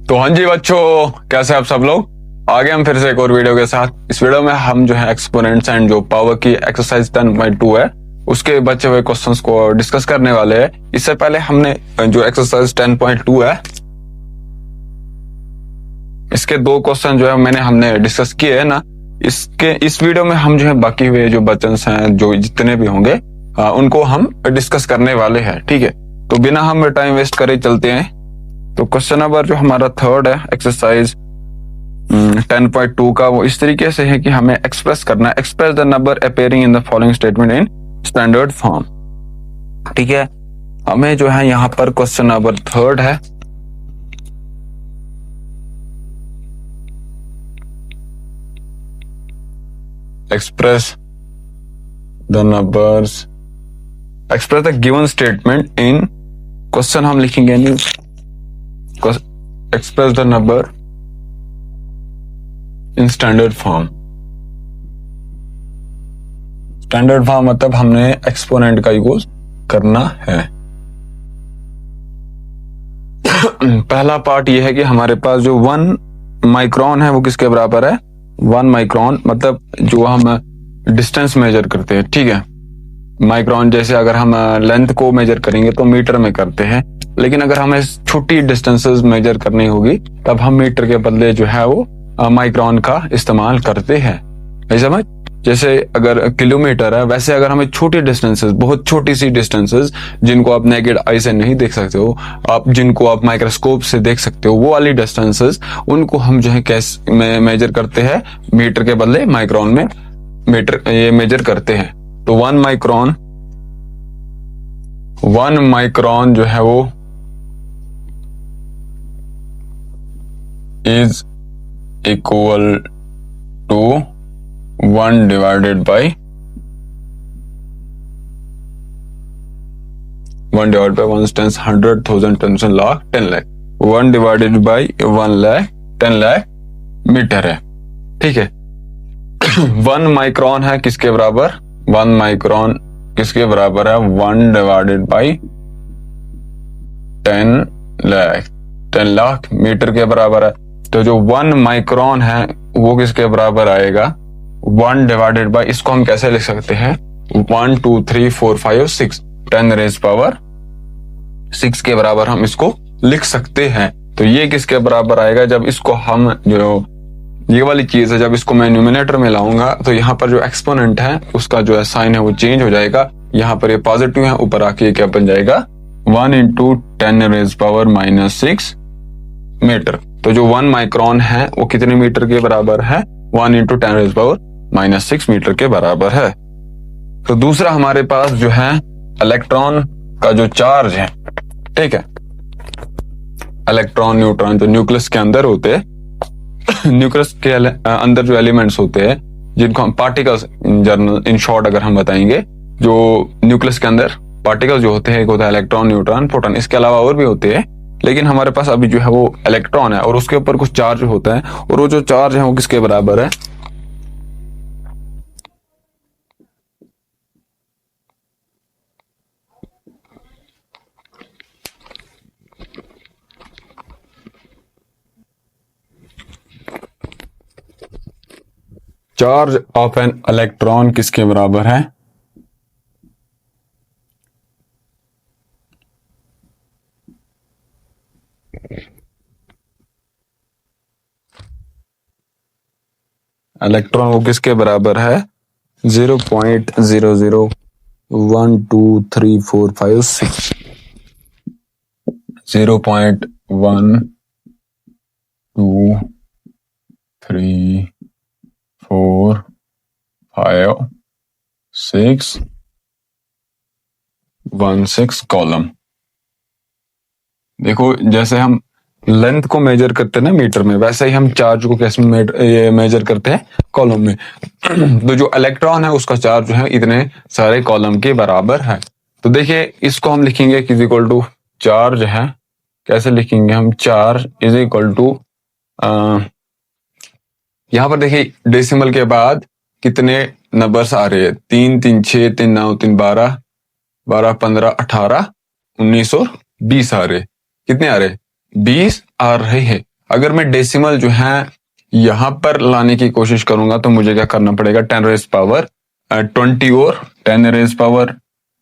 तो हाँ जी बच्चों, कैसे आप सब लोग। आगे हम फिर से एक और वीडियो के साथ। इस वीडियो में हम जो है एक्सपोनेंट्स एंड जो पावर की एक्सरसाइज 10.2 है उसके बचे हुए क्वेश्चंस को डिस्कस करने वाले हैं। इससे पहले हमने जो एक्सरसाइज 10.2 है इसके दो क्वेश्चन जो है हमने डिस्कस किए है ना। इस वीडियो में हम जो है बाकी हुए जो बचन्स हैं जो जितने भी होंगे उनको हम डिस्कस करने वाले हैं। ठीक है, तो बिना हम टाइम वेस्ट करे चलते हैं। तो क्वेश्चन नंबर जो हमारा थर्ड है एक्सरसाइज 10.2 का, वो इस तरीके से है कि हमें एक्सप्रेस करना है। Express the number appearing in the following statement in standard form. ठीक है, हमें जो है यहाँ पर क्वेश्चन नंबर थर्ड है। Express the numbers, express the given statement in, question हम लिखेंगे नहीं, express the number in standard form. Standard form मतलब हमने एक्सपोनेंट का यूज करना है। पहला पार्ट ये है कि हमारे पास जो 1 माइक्रोन है वो किसके बराबर है। 1 माइक्रोन मतलब जो हम डिस्टेंस मेजर करते हैं। ठीक है, माइक्रोन जैसे अगर हम लेंथ को मेजर करेंगे तो मीटर में करते हैं, लेकिन अगर हमें छोटी डिस्टेंसेस मेजर करनी होगी तब हम मीटर के बदले जो है वो माइक्रोन का इस्तेमाल करते हैं। ऐसा समझ, जैसे अगर किलोमीटर है वैसे अगर हमें छोटी डिस्टेंसेस, बहुत छोटी सी डिस्टेंसेस जिनको आप नेकेड आई से नहीं देख सकते हो, आप जिनको आप माइक्रोस्कोप से देख सकते हो, वो वाली डिस्टेंसेस उनको हम जो है कैसे मेजर करते हैं, मीटर के बदले माइक्रोन में मीटर ये मेजर करते हैं। तो 1 माइक्रोन जो है वो is equal to 1 divided by 1 10 100 1000 10 lakh 10 lakh 1 divided by 1 lakh 10 lakh metre है। ठीक है, 1 माइक्रोन है किसके बराबर, 1 माइक्रोन किसके बराबर है, 1 डिवाइडेड बाई 10 लाख मीटर के बराबर है। तो जो 1 माइक्रोन है वो किसके बराबर आएगा, 1 डिवाइडेड बाई, इसको हम कैसे लिख सकते हैं, 1 2 3 4 5 6 10 रेज पावर 6 के बराबर हम इसको लिख सकते हैं। तो ये किसके बराबर आएगा, जब इसको हम जो ये वाली चीज है जब इसको मैं न्यूमिनेटर में लाऊंगा तो यहाँ पर जो एक्सपोनेंट है उसका जो है साइन है वो चेंज हो जाएगा। यहाँ पर ये पॉजिटिव है, ऊपर आके क्या बन जाएगा 1 इंटू 10 रेज पावर -6 मीटर। तो जो 1 माइक्रोन है वो कितने मीटर के बराबर है, 1 इंटू 10 रेज पावर -6 मीटर के बराबर है। तो दूसरा हमारे पास जो है इलेक्ट्रॉन का जो चार्ज है। ठीक है, इलेक्ट्रॉन न्यूट्रॉन जो न्यूक्लियस के अंदर होते हैं, न्यूक्लियस के अंदर जो एलिमेंट्स होते हैं जिनको हम पार्टिकल्स इन शॉर्ट अगर हम बताएंगे, जो न्यूक्लियस के अंदर पार्टिकल्स जो होते हैं, एक होता है इलेक्ट्रॉन, न्यूट्रॉन, प्रोटॉन, इसके अलावा और भी होते हैं, लेकिन हमारे पास अभी जो है वो इलेक्ट्रॉन है और उसके ऊपर कुछ चार्ज होता है, और वो जो चार्ज है वो किसके बराबर है, चार्ज ऑफ एन इलेक्ट्रॉन किसके बराबर है, इलेक्ट्रॉन वो किसके बराबर है 0.00123456 0.1234516 कॉलम। देखो जैसे हम लेंथ को मेजर करते हैं ना मीटर में, वैसे ही हम चार्ज को कैसे मेजर करते हैं कॉलम में। तो जो इलेक्ट्रॉन है उसका चार्ज जो है इतने सारे कॉलम के बराबर है। तो देखिए इसको हम लिखेंगे इज इक्वल टू, चार्ज है कैसे लिखेंगे हम, चार्ज इज इक्वल टू, यहां पर देखिए डेसिमल के बाद कितने नंबर्स आ रहे हैं, 3 3 6 3 9 3 12 12 15 18 19 और 20 आ रहे, कितने आ रहे, 20 आ रहे हैं। अगर मैं डेसिमल जो है यहां पर लाने की कोशिश करूंगा तो मुझे क्या करना पड़ेगा, 10 रेज पावर 20 और 10 रेज पावर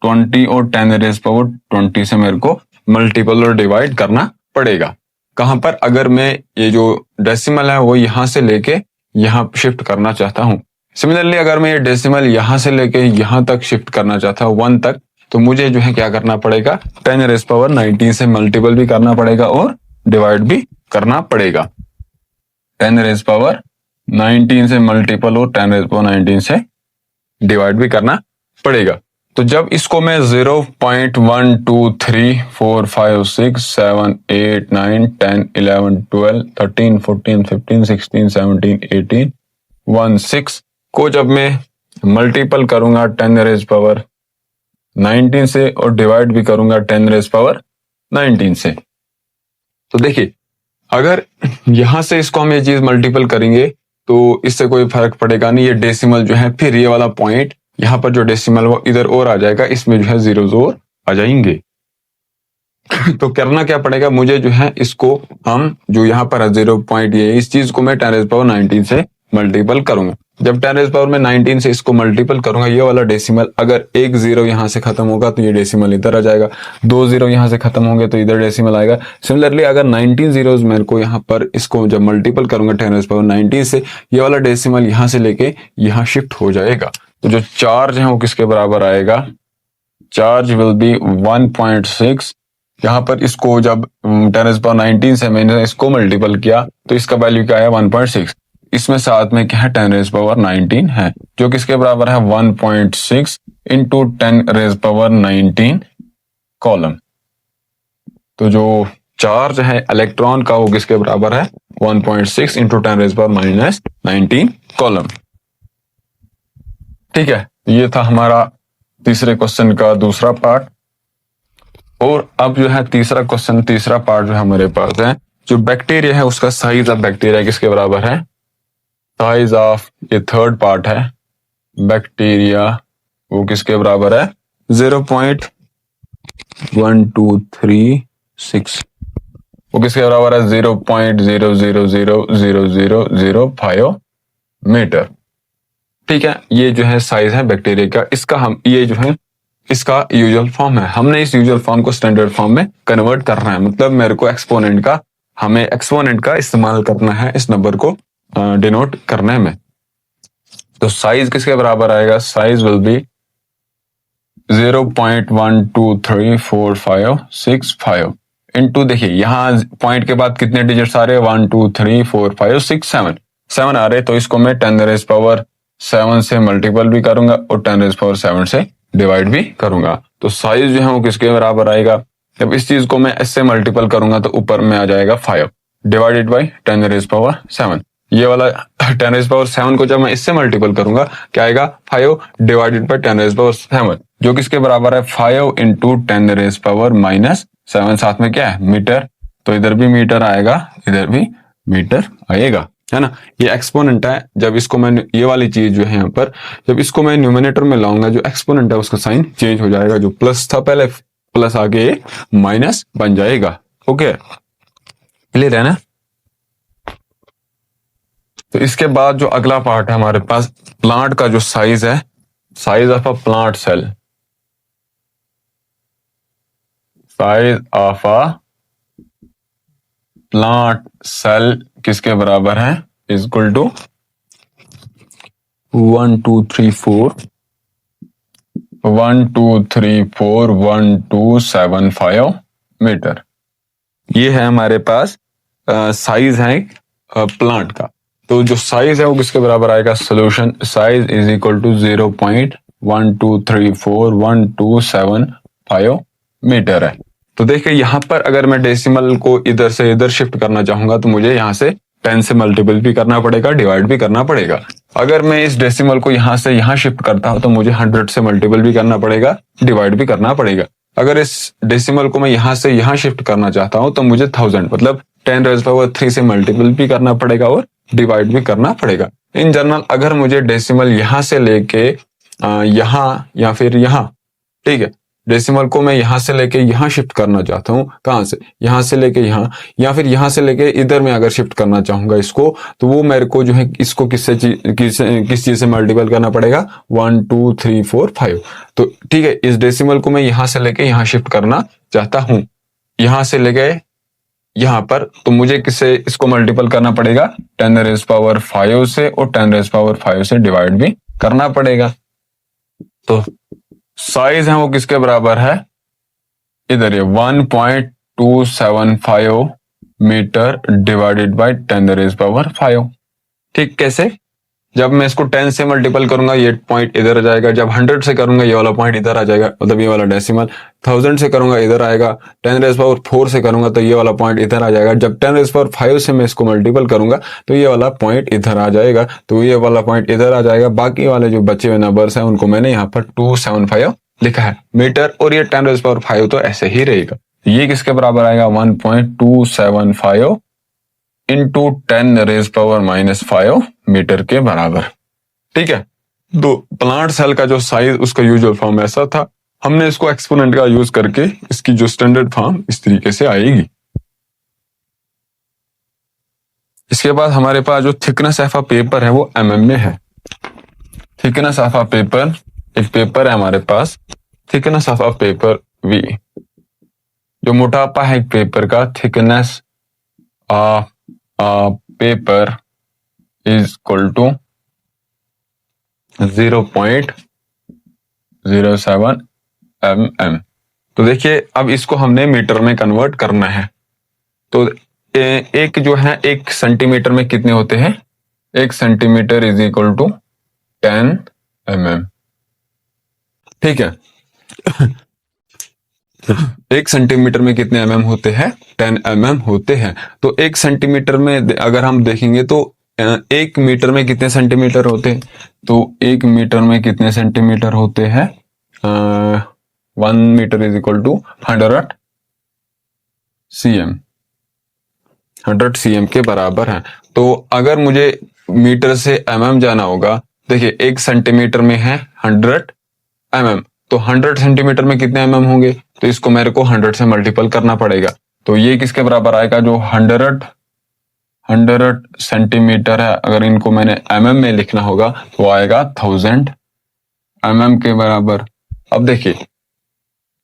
20 और 10 रेज पावर 20 से मेरे को मल्टीपल और डिवाइड करना पड़ेगा। कहां पर, अगर मैं ये जो डेसिमल है वो यहां से लेके यहां शिफ्ट करना चाहता हूं। सिमिलरली अगर मैं ये डेसिमल यहां से लेके यहां तक शिफ्ट करना चाहता हूं 1 तक, तो मुझे जो है क्या करना पड़ेगा, 10 रेज पावर 19 से मल्टीपल भी करना पड़ेगा और डिवाइड भी करना पड़ेगा। 10 रेज पावर 19 से मल्टीपल और 10 रेज पावर 19 से डिवाइड भी करना पड़ेगा। तो जब इसको मैं 0.1 2 3 4 5 6 7 8 9 10 11 12 13 14 15 16 17 18 1 6 को जब मैं मल्टीपल करूंगा 10 रेज पावर 19 से और डिवाइड भी करूंगा 10 रेज पावर 19 से, तो देखिए अगर यहां से इसको हम ये चीज मल्टीपल करेंगे तो इससे कोई फर्क पड़ेगा नहीं। ये डेसिमल जो है फिर ये वाला पॉइंट यहां पर जो डेसिमल वो इधर और आ जाएगा, इसमें जो है जीरोस और आ जाएंगे। तो करना क्या पड़ेगा, मुझे जो है इसको हम जो यहाँ पर 0 पॉइंट ये इस चीज को मैं 10 रेज पावर 19 से मल्टीपल करूंगा। जब 10 रेज पावर में 19 से इसको मल्टीपल करूंगा, ये वाला डेसिमल अगर एक जीरो यहां से खत्म होगा तो ये डेसिमल इधर आ जाएगा, 2 जीरो यहां से खत्म होंगे तो इधर डेसिमल आएगा। सिमिलरली अगर 19 जीरोस मेरे को यहाँ पर इसको जब मल्टीपल करूंगा 10 रेज पावर 19 से, ये वाला डेसिमल यहां से लेके यहाँ शिफ्ट हो जाएगा। तो जो चार्ज है वो किसके बराबर आएगा, चार्ज विल बी 1.6। यहाँ पर इसको जब 10 रेज पावर 19 से मैंने इसको मल्टीपल किया तो इसका वैल्यू क्या है 1.6। इसमें साथ में क्या है 10 रेज पावर 19 है, जो किसके बराबर है 1.6 इंटू 10 रेज पावर 19 कॉलम। तो जो चार्ज है इलेक्ट्रॉन का वो किसके बराबर है 1.6 into 10 raise power minus 19 coulomb. ठीक है, ये था हमारा तीसरे क्वेश्चन का दूसरा पार्ट। और अब जो है तीसरा क्वेश्चन, तीसरा पार्ट जो हमारे पास है, जो बैक्टीरिया है उसका साइज ऑफ बैक्टीरिया किसके बराबर है, साइज ऑफ, ये थर्ड पार्ट है, बैक्टीरिया वो किसके बराबर है 0.1236, वो किसके बराबर है 0.000005 मीटर। ठीक है, ये जो है साइज है बैक्टीरिया का। इसका हम ये जो है इसका यूजुअल फॉर्म है, हमने इस यूजुअल फॉर्म को स्टैंडर्ड फॉर्म में कन्वर्ट करना है। मतलब मेरे को हमें एक्सपोनेंट का इस्तेमाल करना है इस नंबर को डिनोट करने में। तो साइज किसके बराबर आएगा, साइज विल बी 0.123456 इनटू, देखिए यहाँ पॉइंट के बाद कितने डिजिट्स आ रहे हैं 1 2 3 4 5 6 7 आ रहे, तो इसको मैं 10 रेज पावर 7 से मल्टीपल भी करूंगा और 10 रेज पावर 7 से डिवाइड भी करूंगा। तो साइज जो है वो किसके बराबर आएगा, जब इस चीज को मैं इससे मल्टीपल करूंगा तो ऊपर में आ जाएगा 5 डिवाइडेड बाई 10 रेज पावर 7। ये वाला 10 रेज पावर 7 को जब मैं इससे मल्टीपल करूंगा क्या आएगा 5 डिवाइडेड बाई 10 रेज पावर 7, जो किसके बराबर है 5 इंटू 10 रेज पावर माइनस 7, साथ में क्या है मीटर, तो इधर भी मीटर आएगा इधर भी मीटर आएगा, है ना। ये एक्सपोनेंट है, जब इसको मैं ये वाली चीज जो है यहाँ पर जब इसको मैं न्यूमरेटर में लाऊंगा, जो एक्सपोनेंट है उसका साइन चेंज हो जाएगा, जो प्लस था पहले प्लस आगे माइनस बन जाएगा। ओके, क्लियर है ना। तो इसके बाद जो अगला पार्ट है हमारे पास, प्लांट का जो साइज है, size of a plant cell, size of a plant cell किसके बराबर है, इज इक्वल टू 1 2 3 4 1275 मीटर। ये है हमारे पास साइज है प्लांट का। तो जो साइज है वो किसके बराबर आएगा, solution size is equal to 0.12341275 metre है। तो देखिए यहाँ पर अगर मैं डेसिमल को इधर से इधर शिफ्ट करना चाहूंगा तो मुझे यहाँ से 10 से मल्टीपल भी करना पड़ेगा, डिवाइड भी करना पड़ेगा। अगर मैं इस डेसिमल को यहाँ से यहाँ शिफ्ट करता हूं तो मुझे 100 से मल्टीपल भी करना पड़ेगा, डिवाइड भी करना पड़ेगा। अगर इस डेसिमल को मैं यहाँ से यहाँ शिफ्ट करना चाहता हूं तो मुझे 1000 मतलब 10 रेज़ पावर 3 से मल्टीपल भी करना पड़ेगा और डिवाइड भी करना पड़ेगा। इन जनरल अगर मुझे डेसिमल यहाँ से लेके यहाँ या फिर यहाँ, ठीक है, डेसिमल को मैं यहां से लेके यहां शिफ्ट करना चाहता हूं, कहां से, यहां से लेके यहां, या फिर यहां से लेके इधर में अगर शिफ्ट करना चाहूंगा इसको, तो वो मेरे को जो है इसको किस चीज से मल्टीपल करना पड़ेगा, 1 2 3 4 5। तो ठीक है, इस डेसिमल को मैं यहां से लेके यहां शिफ्ट करना चाहता हूं, यहां से लेके यहां पर, तो मुझे किससे इसको मल्टीपल करना पड़ेगा, 10⁵ से, और 10⁵ से डिवाइड भी करना पड़ेगा। तो साइज है वो किसके बराबर है, इधर ये 1.275 मीटर डिवाइडेड बाय 10⁵। ठीक, कैसे, जब मैं इसको 10 से मल्टीपल करूंगा ये पॉइंट इधर आ जाएगा, जब 100 से करूंगा ये वाला पॉइंट इधर आ जाएगा, मतलब ये वाला डेसिमल, 1000 से करूंगा इधर आएगा, 10⁴ से करूंगा तो ये वाला पॉइंट इधर आ जाएगा, जब 10⁵ से मैं इसको मल्टीपल करूंगा तो ये वाला पॉइंट इधर आ जाएगा, तो ये वाला पॉइंट इधर आ जाएगा। बाकी वाले जो बचे हुए नंबर्स हैं उनको मैंने यहाँ पर 275 लिखा है मीटर, और ये 10⁵ तो ऐसे ही रहेगा। ये किसके बराबर आएगा, 1.275 इंटू 10⁻⁻5 मीटर के बराबर। ठीक है, तो प्लांट सेल का जो साइज उसका यूजुअल फॉर्म ऐसा था, हमने इसको एक्सपोनेंट का यूज करके इसकी जो स्टैंडर्ड फॉर्म इस तरीके से आएगी। इसके बाद हमारे पास जो थिकनेस ऑफ अ पेपर है वो mm में है। थिकनेस ऑफ अ पेपर, एक पेपर है हमारे पास, thickness of a paper V, जो मोटापा है एक पेपर का, thickness of paper is equal to 0.07 mm। तो देखिए अब इसको हमने मीटर में कन्वर्ट करना है, तो एक जो है 1 सेंटीमीटर में कितने होते हैं, 1 centimetre is equal to 10 mm। ठीक है, 1 सेंटीमीटर में कितने mm होते हैं, 10 mm होते हैं। तो 1 सेंटीमीटर में अगर हम देखेंगे तो 1 मीटर में कितने सेंटीमीटर होते हैं, तो 1 मीटर में कितने सेंटीमीटर होते हैं, 1 metre is equal to 100 cm, 100 cm के बराबर है। तो अगर मुझे मीटर से mm जाना होगा, देखिए 1 सेंटीमीटर में है 100 mm, तो 100 सेंटीमीटर में कितने mm होंगे, तो इसको मेरे को 100 से मल्टीपल करना पड़ेगा। तो ये किसके बराबर आएगा, जो 100 सेंटीमीटर है, अगर इनको मैंने mm में लिखना होगा तो आएगा 1000 mm के बराबर। अब देखिए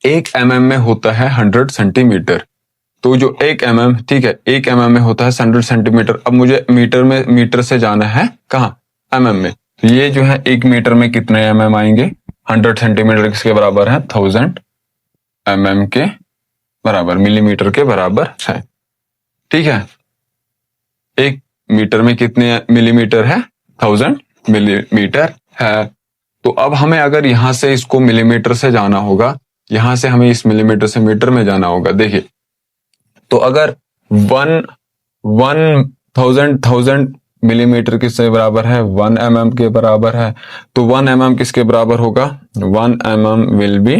1 mm में होता है 100 सेंटीमीटर, तो जो 1 mm, ठीक है, 1 mm में होता है 100 सेंटीमीटर। अब मुझे मीटर से जाना है कहाँ, mm में, तो ये जो है 1 मीटर में कितने mm आएंगे, 100 सेंटीमीटर किसके बराबर है, 1000 mm के बराबर, मिलीमीटर के बराबर है। ठीक है, 1 मीटर में कितने मिलीमीटर है, 1000 मिलीमीटर है। तो अब हमें अगर यहां से इसको मिलीमीटर से जाना होगा, यहां से हमें इस मिलीमीटर से मीटर में जाना होगा। देखिए तो अगर 1000 मिलीमीटर किसके बराबर है, 1 mm के बराबर है, तो 1 mm किसके बराबर होगा, 1 mm will be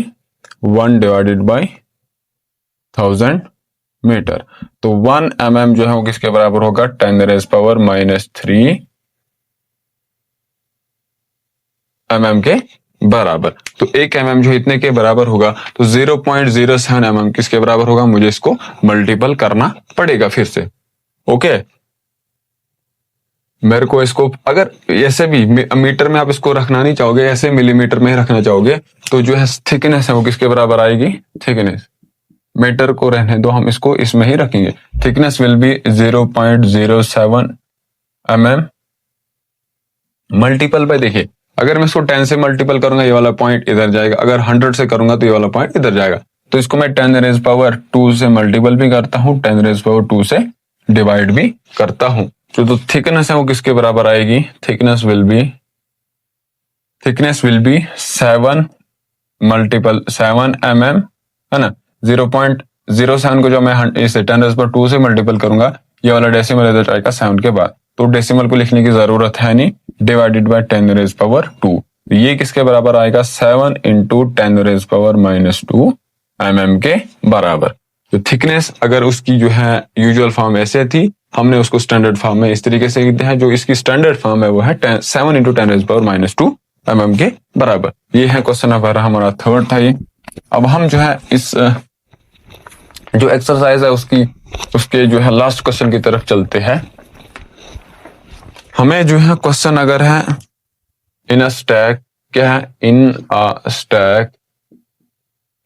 1 divided by 1000 metre. तो 1 mm जो है वो किसके बराबर होगा, 10⁻³ mm के बराबर। तो 1 mm जो इतने के बराबर होगा, तो 0.07 mm किसके बराबर होगा, मुझे इसको मल्टीपल करना पड़ेगा फिर से। ओके, मेरे को इसको अगर ऐसे भी मीटर में आप इसको रखना नहीं चाहोगे, ऐसे मिलीमीटर में रखना चाहोगे, तो जो है थिकनेस है वो किसके बराबर आएगी, थिकनेस, मीटर को रहने दो, हम इसको इसमें ही रखेंगे। Thickness will be 0.07 mm multiple bye, देखिए अगर मैं इसको 10 से मल्टीपल करूंगा ये वाला पॉइंट इधर जाएगा, अगर 100 से करूंगा तो ये वाला पॉइंट इधर जाएगा। तो इसको मैं 10⁻² से मल्टीपल भी करता हूं, 10⁻² से डिवाइड भी करता हूं। जो थिकनेस है वो किसके बराबर आएगी, thickness will be 7 multiple 7 mm है ना। 0.07 को जो मैं इसे 10⁻² से मल्टीपल करूंगा, ये वाला डेसिमल इधर जाएगा 7 के बाद, तो डेसिमल को लिखने की जरूरत है नहीं, डिवाइडेड बाय 10⁻²। ये किसके बराबर आएगा, 7 इंटू 10⁻² mm के बराबर। तो थिकनेस अगर उसकी जो है यूजुअल फॉर्म ऐसे थी, हमने उसको स्टैंडर्ड फॉर्म में इस तरीके से लिखते हैं। जो इसकी स्टैंडर्ड फॉर्म है वो है 7 इंटू 10⁻² mm के बराबर। ये है क्वेश्चन नंबर हमारा 3rd था ये। अब हम जो है इस जो एक्सरसाइज है उसके जो है लास्ट क्वेश्चन की तरफ चलते हैं। हमें जो है क्वेश्चन अगर है इन अ स्टैक, क्या है, इन अ स्टैक,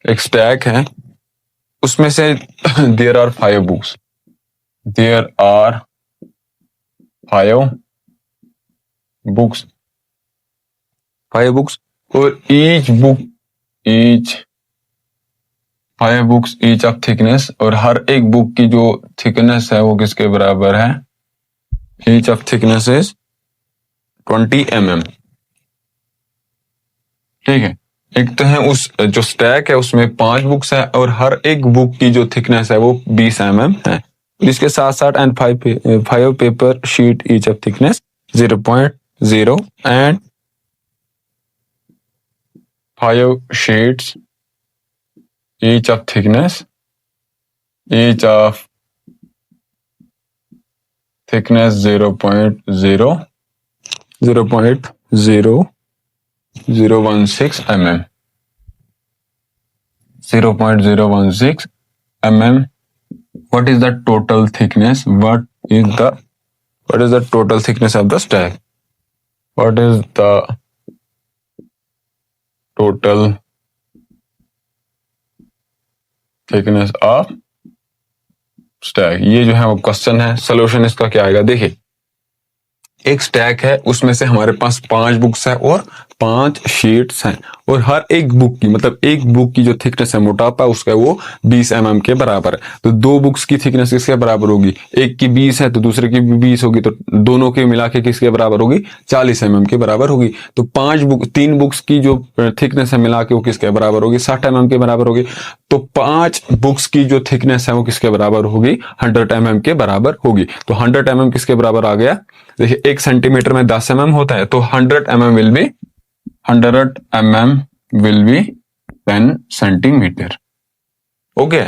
एक स्टैक है, उसमें से there are 5 books, there are 5 books, 5 books, और each 5 books each of thickness, और हर एक बुक की जो थिकनेस है वो किसके बराबर है, each of thickness is 20 mm। ठीक है, एक तो है उस जो स्टैक है उसमें 5 बुक्स है और हर एक बुक की जो थिकनेस है वो 20 mm है। इसके साथ साथ and 5 paper sheet each of thickness 0.0 and 5 sheets each of thickness, each of thickness 0.0 0.0016 mm, 0.016 mm. What is the total thickness? What is the total thickness of the stack? What is the total thickness of stack? ये जो है वो question है। Solution इसका क्या आएगा, देखिए एक स्टैक है, उसमें से हमारे पास 5 बुक्स है और 5 शीट्स हैं, और हर एक बुक की मतलब एक बुक की जो थिकनेस है, मोटापा उसका वो 20 mm के बराबर है। तो 2 बुक्स की थिकनेस किसके बराबर होगी, एक की 20 है तो दूसरे की भी 20 होगी, तो दोनों के मिला के किसके बराबर होगी, 40 mm के बराबर होगी। तो 3 बुक्स की जो थिकनेस है मिला के वो किसके बराबर होगी, 60 mm के बराबर होगी। तो 5 बुक्स की जो थिकनेस है वो किसके बराबर होगी, 100 mm के बराबर होगी। तो 100 mm किसके बराबर आ गया, देखिए 1 सेंटीमीटर में 10 mm होता है, तो 100 mm will B 10 centimetre. Okay,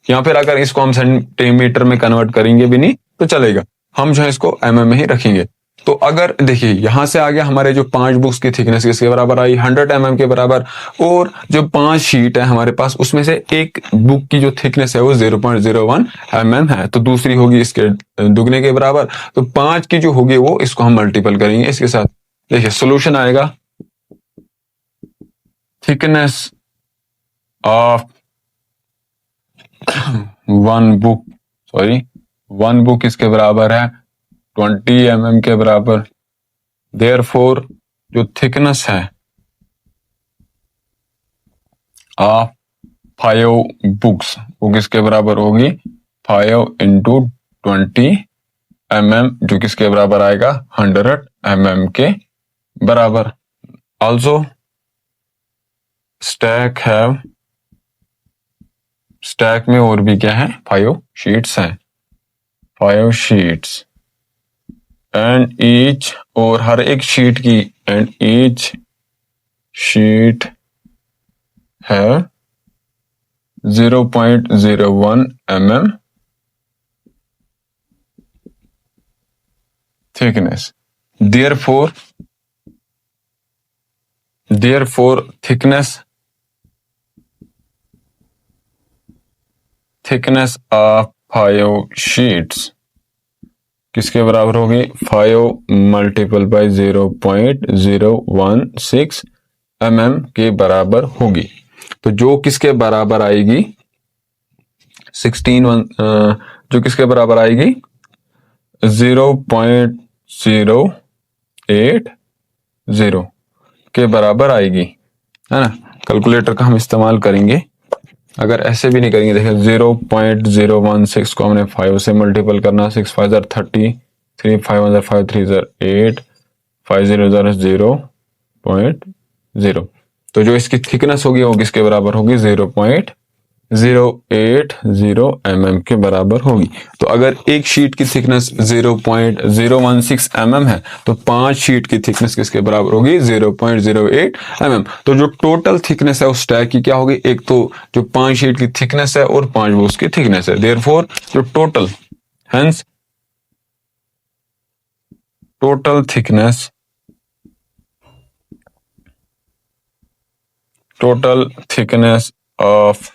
या फिर अगर इसको हम सेंटीमीटर में कन्वर्ट करेंगे भी नहीं तो चलेगा, हम जो है इसको mm में ही रखेंगे। तो अगर देखिए यहां से आ गया हमारे जो 5 बुक्स की थिकनेस किसके बराबर आई, 100 mm के बराबर, और जो 5 शीट है हमारे पास उसमें से एक बुक की जो थिकनेस है वो 0.01 mm है, तो दूसरी होगी इसके दुगने के बराबर। तो 5 की जो होगी वो इसको हम मल्टीपल करेंगे इसके साथ। देखिए सोल्यूशन आएगा, थिकनेस ऑफ वन बुक इसके बराबर है 20 mm के बराबर। देयरफॉर जो थिकनेस है ऑफ 5 बुक्स वो किसके बराबर होगी, 5 into 20 mm, जो किसके बराबर आएगा, 100 mm के बराबर। ऑल्सो स्टैक में और भी क्या है, 5 शीट्स हैं, 5 शीट्स, एंड ईच, और हर एक शीट की, एंड ईच शीट है 0.01 mm thickness. Therefore thickness of 5 sheets किसके बराबर होगी, 5 मल्टीपल बाई 0.016 mm के बराबर होगी। तो जो किसके बराबर आएगी, 16 जो किसके बराबर आएगी, 0.080 के बराबर आएगी, है ना। कैलकुलेटर का हम इस्तेमाल करेंगे, अगर ऐसे भी नहीं करेंगे, देखिए 0.016 को हमने 5 से मल्टीपल करना, 6 5 30, 3 5 5 3 8, 5 0 0.0। तो जो इसकी थिकनेस होगी वो किसके बराबर होगी, 0.080 mm के बराबर होगी। तो अगर एक शीट की थिकनेस 0.016 mm है तो 5 शीट की थिकनेस किसके बराबर होगी, 0.08 mm। तो जो टोटल थिकनेस है उस स्टैक की क्या होगी, एक तो जो 5 शीट की थिकनेस है और 5 वो उसकी थिकनेस है। देयरफॉर जो total thickness of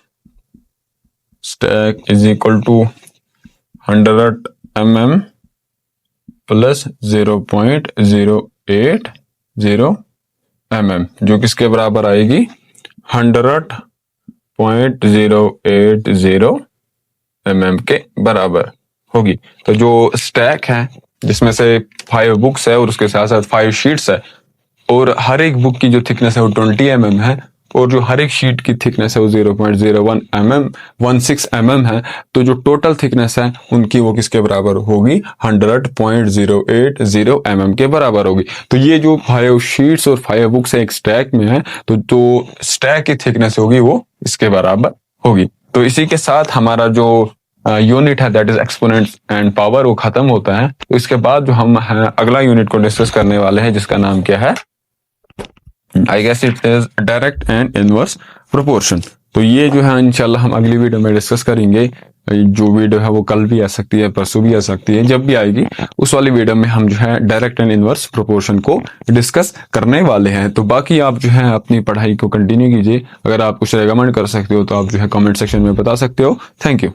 stack is equal to 100 mm plus 0.080 mm, जो किसके बराबर आएगी 100.080 mm के बराबर होगी। तो जो स्टैक है जिसमें से 5 बुक्स है और उसके साथ साथ 5 शीट्स है, और हर एक बुक की जो थिकनेस है वो 20 mm है, और जो हर एक शीट की थिकनेस है वो 0.01 mm 16 mm है, तो जो टोटल थिकनेस है उनकी वो किसके बराबर होगी 100.080 mm के बराबर होगी। तो ये जो 5 शीट्स और 5 बुक्स एक स्टैक में है, तो जो स्टैक की थिकनेस होगी वो इसके बराबर होगी। तो इसी के साथ हमारा जो यूनिट है that is exponent and power वो खत्म होता है। तो इसके बाद जो हम अगला यूनिट को डिस्कस करने वाले हैं जिसका नाम क्या है, I guess it is direct and inverse proportion. तो ये जो है इंशाल्लाह हम अगली वीडियो में डिस्कस करेंगे। जो वीडियो है वो कल भी आ सकती है, परसों भी आ सकती है, जब भी आएगी उस वाली वीडियो में हम जो है डायरेक्ट एंड इनवर्स प्रोपोर्शन को डिस्कस करने वाले हैं। तो बाकी आप जो है अपनी पढ़ाई को कंटिन्यू कीजिए। अगर आप कुछ रेकमेंड कर सकते हो तो आप जो है कमेंट सेक्शन में बता सकते हो। Thank you.